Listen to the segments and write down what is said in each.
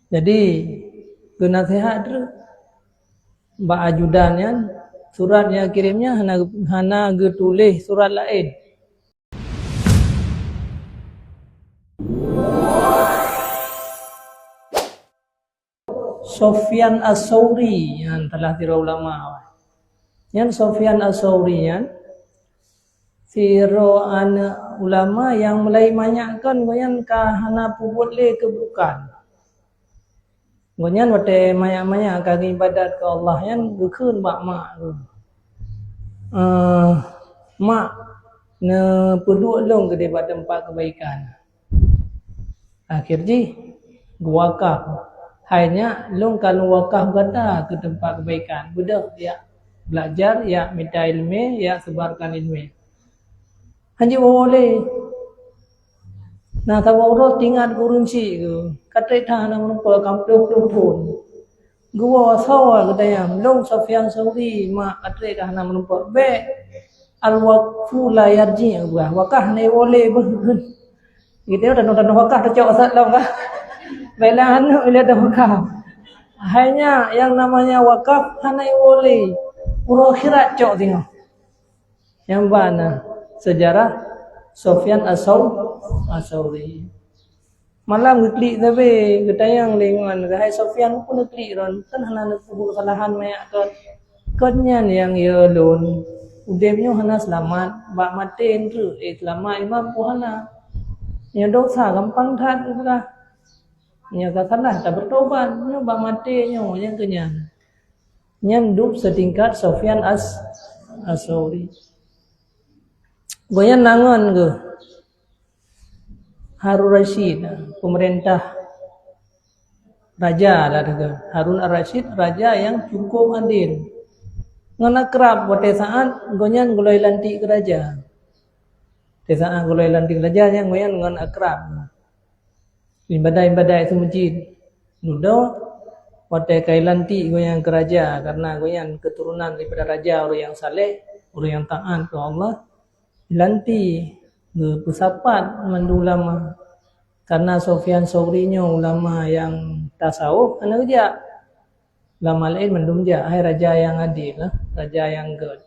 Jadi nasihat tu ba ajudannya surat yang kirimnya hana ge tulis surat lain. Sufyan As-Sauri yang telah tira ulama. Yang Sufyan As-Sauri yang tira ulama yang mulai manyakkan goyan ka hana pubut le kebukan. Goyan wate maya-maya ka ibadat ke Allah yang gekun mak tu. Mak ne peduk long ke dekat tempat kebaikan. Akhirnya wakaf. Hanya long kalau wakaf kata ke tempat kebaikan. Budak ya belajar, ya minta ilmu, ya sebarkan ilmu. Hanya boleh. Nah, kalau orang tinggal kurunci ke, kata dah nak menumpah kampung pun. Gua sawa katanya, long Sufyan Sauri mak kata dah nak menumpah. Be al-waqfu la yarji gua. Wakah ni boleh betul. Gitu dah nonton wakah tercok asal lah. Baiklah anak bila dah wakaf. Hanya yang namanya wakaf hanya boleh. Urang akhirat cok tengok. Yang mana sejarah Sufyan As-Sauri. Malam klik tapi ketayang lengan hai Sufyan pun klik ron kan hana sebut kesalahan mayak konnya yang ya lon udemnya hana selamat bak maten tu selamat imam puhana. Yang dosa gampang that lah. Yang salah tak bertobat nya bak matenya yang kenyan. Yang dup setingkat Sufyan As-Sauri. Goyan nangan ke Harun Rashid, pemerintah raja lah ke. Harun Ar-Rashid raja yang cukup adil. Ngana kerap pada saat goyan golai lantik ke raja. Pada saat golai lantik raja yang goyan ngan akrab. Ibadah-ibadah itu masjid. Nudo pada kai lantik goyan ke raja karena goyan keturunan daripada raja orang yang saleh, orang yang taat ke Allah. Lanti bersapat mandu ulama karena Sufyan Sauri-nya ulama yang tasawuf anak kerja ulama lain mandum dia hai raja yang adil lah, raja yang good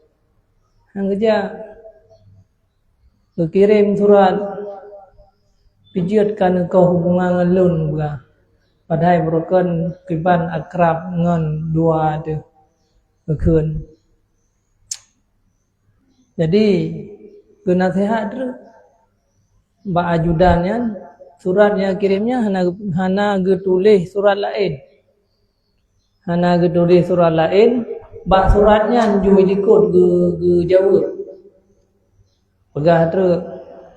yang kerja berkirim surat pijutkan kau hubungan ngelun juga padahal berukan kiban akrab ngan dua tu berkun. Jadi nasihat tu ba ajudannya surat yang kirimnya hana ge tulis surat lain. Hana ge tulis surat lain, ba suratnya ju ikut ge Jawa. Pegah tu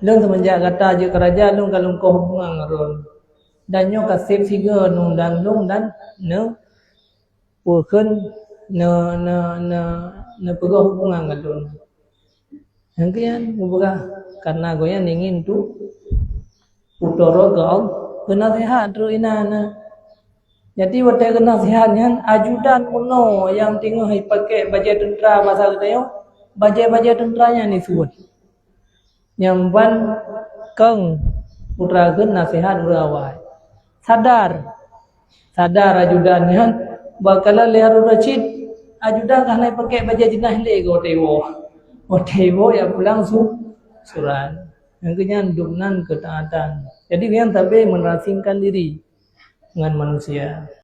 leng semenjak kata je kerajaan leng kalau kau hubungan ngaron. Dan nyo kasih figure nung dan lung dan ne pukun ne pegah hubungan ngaron. Yang kian buka karena goyan ingin tu utara ke nasihat tu inana. Jadi waktu nasihatnya ajudan kuno yang tengah pakai baju tentera bahasa kita baju tenteranya ni sebut. Yang ban keng putra ke nasihat berawal. Sadar ajudannya bakalan Harun Rashid ajudan kan pakai baju jenah lego tewo. Tewo ya pulang surat. Yang kenyan dumnan ketaatan. Jadi yang tapi menasingkan diri dengan manusia.